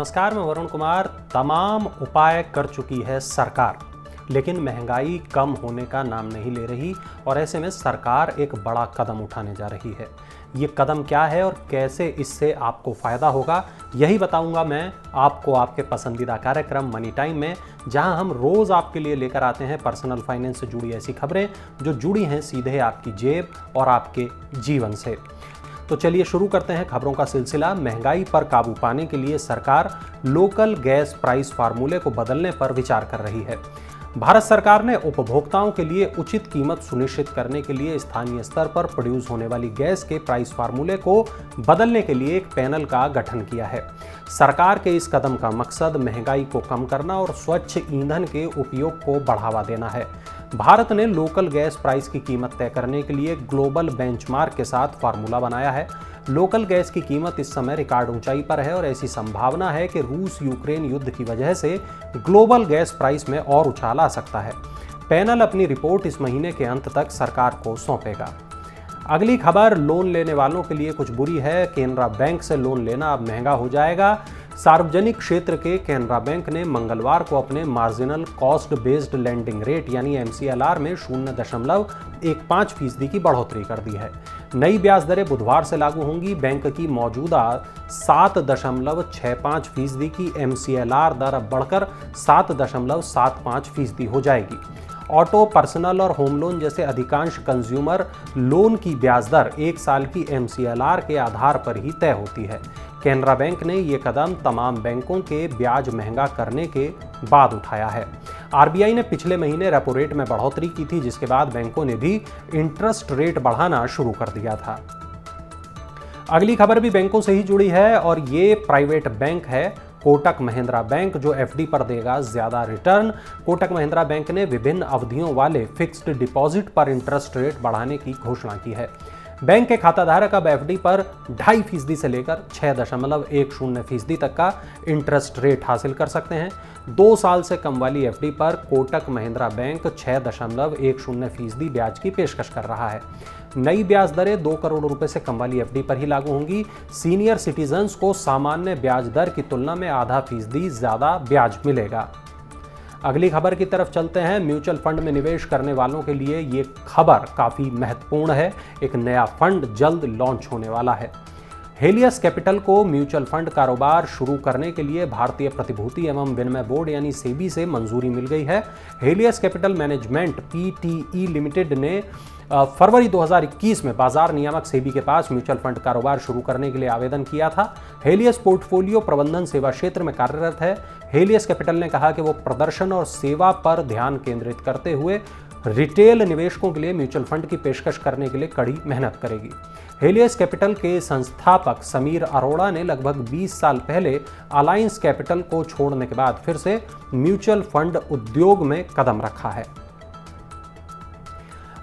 नमस्कार, मैं वरुण कुमार। तमाम उपाय कर चुकी है सरकार, लेकिन महंगाई कम होने का नाम नहीं ले रही और ऐसे में सरकार एक बड़ा कदम उठाने जा रही है। ये कदम क्या है और कैसे इससे आपको फ़ायदा होगा, यही बताऊंगा मैं आपको आपके पसंदीदा कार्यक्रम मनी टाइम में, जहां हम रोज़ आपके लिए लेकर आते हैं पर्सनल फाइनेंस से जुड़ी ऐसी खबरें जो जुड़ी हैं सीधे आपकी जेब और आपके जीवन से। तो चलिए शुरू करते हैं खबरों का सिलसिला। महंगाई पर काबू पाने के लिए सरकार लोकल गैस प्राइस फार्मूले को बदलने पर विचार कर रही है। भारत सरकार ने उपभोक्ताओं के लिए उचित कीमत सुनिश्चित करने के लिए स्थानीय स्तर पर प्रोड्यूस होने वाली गैस के प्राइस फार्मूले को बदलने के लिए एक पैनल का गठन किया है। सरकार के इस कदम का मकसद महंगाई को कम करना और स्वच्छ ईंधन के उपयोग को बढ़ावा देना है। भारत ने लोकल गैस प्राइस की कीमत तय करने के लिए ग्लोबल बेंचमार्क के साथ फार्मूला बनाया है। लोकल गैस की कीमत इस समय रिकॉर्ड ऊंचाई पर है और ऐसी संभावना है कि रूस यूक्रेन युद्ध की वजह से ग्लोबल गैस प्राइस में और उछाल आ सकता है। पैनल अपनी रिपोर्ट इस महीने के अंत तक सरकार को सौंपेगा। अगली खबर लोन लेने वालों के लिए कुछ बुरी है। केनरा बैंक से लोन लेना अब महंगा हो जाएगा। सार्वजनिक क्षेत्र के केनरा बैंक ने मंगलवार को अपने marginal cost based lending rate यानी MCLR में 0.15% की बढ़ोतरी कर दी है। नई ब्याज दरें बुधवार से लागू होंगी। बैंक की मौजूदा 7.65% की MCLR दर अब बढ़कर 7.75% हो जाएगी। ऑटो, पर्सनल और होम लोन जैसे अधिकांश कंज्यूमर लोन की ब्याज दर एक साल की MCLR के आधार पर ही तय होती है। केनरा बैंक ने ये कदम तमाम बैंकों के ब्याज महंगा करने के बाद उठाया है। RBI ने पिछले महीने रेपो रेट में बढ़ोतरी की थी, जिसके बाद बैंकों ने भी इंटरेस्ट रेट बढ़ाना शुरू कर दिया था। अगली खबर भी बैंकों से ही जुड़ी है और ये प्राइवेट बैंक है कोटक महिंद्रा बैंक, जो FD पर देगा ज्यादा रिटर्न। कोटक महिंद्रा बैंक ने विभिन्न अवधियों वाले फिक्स्ड डिपॉजिट पर इंटरेस्ट रेट बढ़ाने की घोषणा की है। बैंक के खाताधारक अब FD पर 2.5% से लेकर 6.10% तक का इंटरेस्ट रेट हासिल कर सकते हैं। 2 साल से कम वाली FD पर कोटक महिंद्रा बैंक 6.10% ब्याज की पेशकश कर रहा है। नई ब्याज दरें 2 करोड़ रुपए से कम वाली FD पर ही लागू होंगी। सीनियर सिटीजन्स को सामान्य ब्याज दर की तुलना में 0.5% ज्यादा ब्याज मिलेगा। अगली खबर की तरफ चलते हैं। म्यूचुअल फंड में निवेश करने वालों के लिए ये खबर काफी महत्वपूर्ण है। एक नया फंड जल्द लॉन्च होने वाला है। हेलियस कैपिटल को म्यूचुअल फंड कारोबार शुरू करने के लिए भारतीय प्रतिभूति एवं विनिमय बोर्ड यानी सेबी से मंजूरी मिल गई है। Helios capital management PTE limited ने फरवरी 2021 में बाजार नियामक सेबी के पास म्यूचुअल फंड कारोबार शुरू करने के लिए आवेदन किया था। हेलियस पोर्टफोलियो प्रबंधन सेवा क्षेत्र में कार्यरत है। हेलियस कैपिटल ने कहा कि वो प्रदर्शन और सेवा पर ध्यान केंद्रित करते हुए रिटेल निवेशकों के लिए म्यूचुअल फंड की पेशकश करने के लिए कड़ी मेहनत करेगी। हेलियस कैपिटल के संस्थापक समीर अरोड़ा ने लगभग 20 साल पहले अलायंस कैपिटल को छोड़ने के बाद फिर से म्यूचुअल फंड उद्योग में कदम रखा है।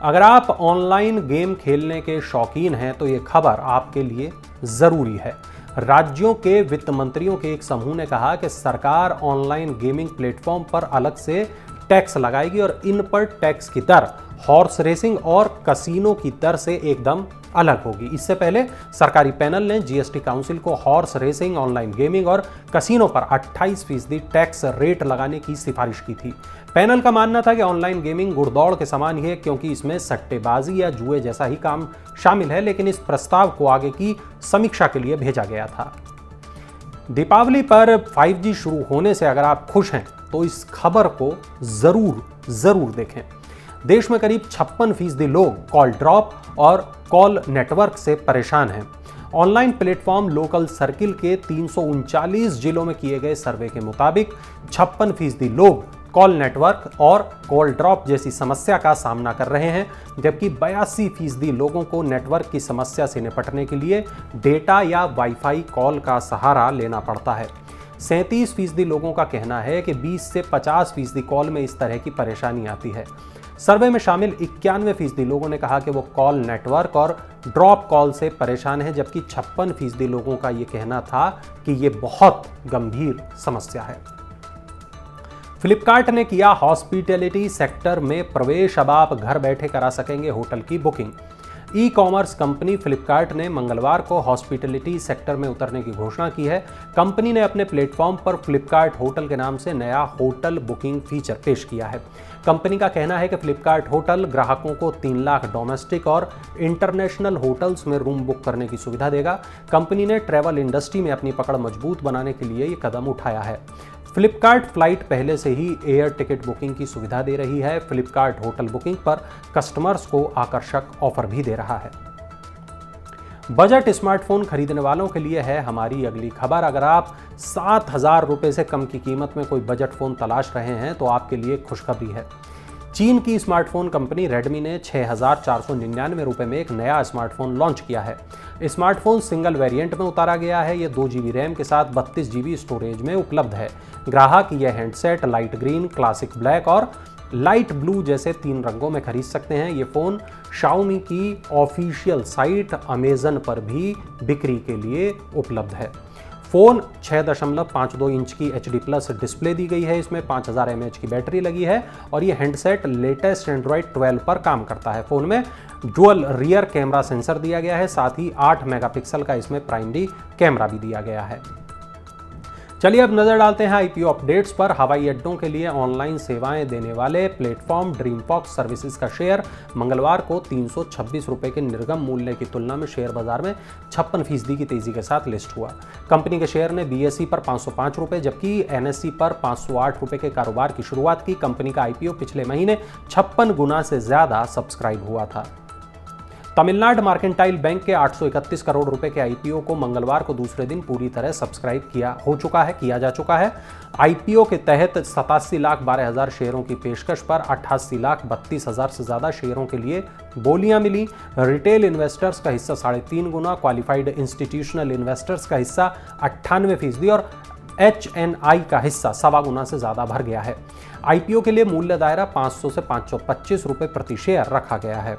अगर आप ऑनलाइन गेम खेलने के शौकीन हैं तो ये खबर आपके लिए जरूरी है। राज्यों के वित्त मंत्रियों के एक समूह ने कहा कि सरकार ऑनलाइन गेमिंग प्लेटफॉर्म पर अलग से टैक्स लगाएगी और इन पर टैक्स की दर हॉर्स रेसिंग और कसीनो की दर से एकदम अलग होगी। इससे पहले सरकारी पैनल ने GST काउंसिल को हॉर्स रेसिंग, ऑनलाइन गेमिंग और कसीनो पर 28% टैक्स रेट लगाने की सिफारिश की थी। पैनल का मानना था कि ऑनलाइन गेमिंग गुड़दौड़ के समान ही है, क्योंकि इसमें सट्टेबाजी या जुए जैसा ही काम शामिल है, लेकिन इस प्रस्ताव को आगे की समीक्षा के लिए भेजा गया था। दीपावली पर 5G शुरू होने से अगर आप खुश हैं तो इस खबर को जरूर देखें। देश में करीब 56% लोग कॉल ड्रॉप और कॉल नेटवर्क से परेशान हैं। ऑनलाइन प्लेटफॉर्म लोकल सर्किल के 339 जिलों में किए गए सर्वे के मुताबिक 56% लोग कॉल नेटवर्क और कॉल ड्रॉप जैसी समस्या का सामना कर रहे हैं, जबकि 82% लोगों को नेटवर्क की समस्या से निपटने के लिए डेटा या वाईफाई कॉल का सहारा लेना पड़ता है। 37% लोगों का कहना है कि 20 से 50% कॉल में इस तरह की परेशानी आती है। सर्वे में शामिल 91% लोगों ने कहा कि वो कॉल नेटवर्क और ड्रॉप कॉल से परेशान हैं, जबकि 56% लोगों का ये कहना था कि ये बहुत गंभीर समस्या है। फ्लिपकार्ट ने किया हॉस्पिटैलिटी सेक्टर में प्रवेश। अब आप घर बैठे करा सकेंगे होटल की booking. E commerce company Flipkart ने मंगलवार को हॉस्पिटैलिटी सेक्टर में उतरने की घोषणा की है। कंपनी ने अपने प्लेटफॉर्म पर फ्लिपकार्ट होटल के नाम से नया होटल बुकिंग फीचर पेश किया है। कंपनी का कहना है कि फ्लिपकार्ट होटल ग्राहकों को 3 लाख डोमेस्टिक और इंटरनेशनल होटल्स में रूम बुक करने की सुविधा देगा। कंपनी ने ट्रैवल इंडस्ट्री में अपनी पकड़ मजबूत बनाने के लिए ये कदम उठाया है। फ्लिपकार्ट फ्लाइट पहले से ही एयर टिकट बुकिंग की सुविधा दे रही है। फ्लिपकार्ट होटल बुकिंग पर कस्टमर्स को आकर्षक ऑफर भी दे रहा है। बजट स्मार्टफोन खरीदने वालों के लिए है हमारी अगली खबर। अगर आप 7,000 रुपये से कम की कीमत में कोई बजट फोन तलाश रहे हैं तो आपके लिए खुशखबरी है। चीन की स्मार्टफोन कंपनी रेडमी ने 6,499 रुपये में एक नया स्मार्टफोन लॉन्च किया है। स्मार्टफोन सिंगल वेरिएंट में उतारा गया है। ये 2 GB रैम के साथ 32 GB स्टोरेज में उपलब्ध है। ग्राहक यह handset light green, classic black और लाइट ब्लू जैसे 3 रंगों में खरीद सकते हैं। ये फ़ोन Xiaomi की ऑफिशियल साइट अमेजन पर भी बिक्री के लिए उपलब्ध है। फ़ोन 6.52 इंच की HD+ डिस्प्ले दी गई है। इसमें 5000 mAh की बैटरी लगी है और ये हैंडसेट लेटेस्ट एंड्रॉयड 12 पर काम करता है। फ़ोन में डुअल रियर कैमरा सेंसर दिया गया है, साथ ही 8 मेगापिक्सल का इसमें प्राइमरी कैमरा भी दिया गया है। चलिए अब नजर डालते हैं IPO अपडेट्स पर। हवाई अड्डों के लिए ऑनलाइन सेवाएं देने वाले प्लेटफॉर्म ड्रीमफॉक्स सर्विसेज का शेयर मंगलवार को 326 रुपये के निर्गम मूल्य की तुलना में शेयर बाजार में 56% की तेजी के साथ लिस्ट हुआ। कंपनी के शेयर ने BSE पर 505 रुपये जबकि NSE पर 508 रुपये के कारोबार की शुरुआत की। कंपनी का IPO पिछले महीने 56 गुना से ज्यादा सब्सक्राइब हुआ था। तमिलनाडु मार्केंटाइल बैंक के 831 करोड़ रुपए के IPO को मंगलवार को दूसरे दिन पूरी तरह सब्सक्राइब किया जा चुका है। IPO के तहत 87,12,000 शेयरों की पेशकश पर 88,32,000 से ज्यादा शेयरों के लिए बोलियां मिली। रिटेल इन्वेस्टर्स का हिस्सा 3.5 गुना, क्वालिफाइड इंस्टीट्यूशनल इन्वेस्टर्स का हिस्सा 98% और HNI का हिस्सा 1.25 गुना से ज्यादा भर गया है। IPO के लिए मूल्य दायरा 500 से 525 रुपये प्रति शेयर रखा गया है।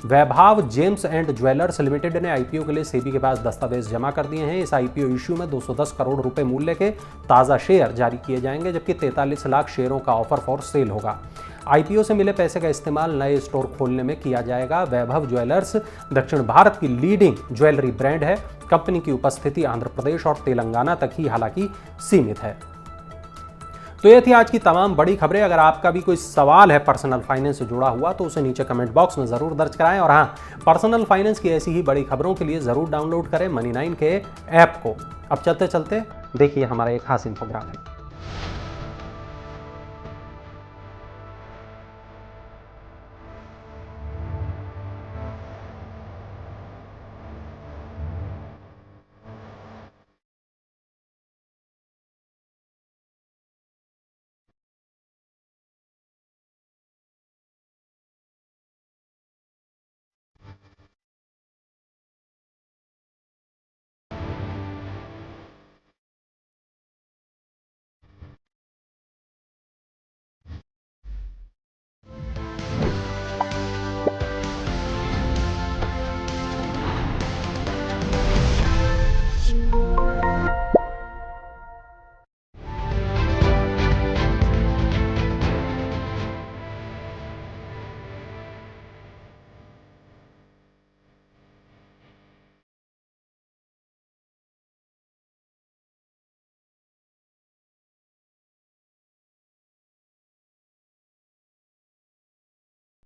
वैभव जेम्स एंड ज्वेलर्स लिमिटेड ने IPO के लिए सेबी के पास दस्तावेज जमा कर दिए हैं। इस IPO इश्यू में 210 करोड़ रुपए मूल्य के ताज़ा शेयर जारी किए जाएंगे जबकि 43 लाख शेयरों का ऑफर फॉर सेल होगा। IPO से मिले पैसे का इस्तेमाल नए स्टोर खोलने में किया जाएगा। वैभव ज्वेलर्स दक्षिण भारत की लीडिंग ज्वेलरी ब्रांड है। कंपनी की उपस्थिति आंध्र प्रदेश और तेलंगाना तक ही हालांकि सीमित है। तो ये थी आज की तमाम बड़ी खबरें। अगर आपका भी कोई सवाल है पर्सनल फाइनेंस से जुड़ा हुआ तो उसे नीचे कमेंट बॉक्स में ज़रूर दर्ज कराएं। और हाँ, पर्सनल फाइनेंस की ऐसी ही बड़ी खबरों के लिए ज़रूर डाउनलोड करें Money9 के ऐप को। अब चलते चलते देखिए हमारा एक खास इंफोग्राफिक।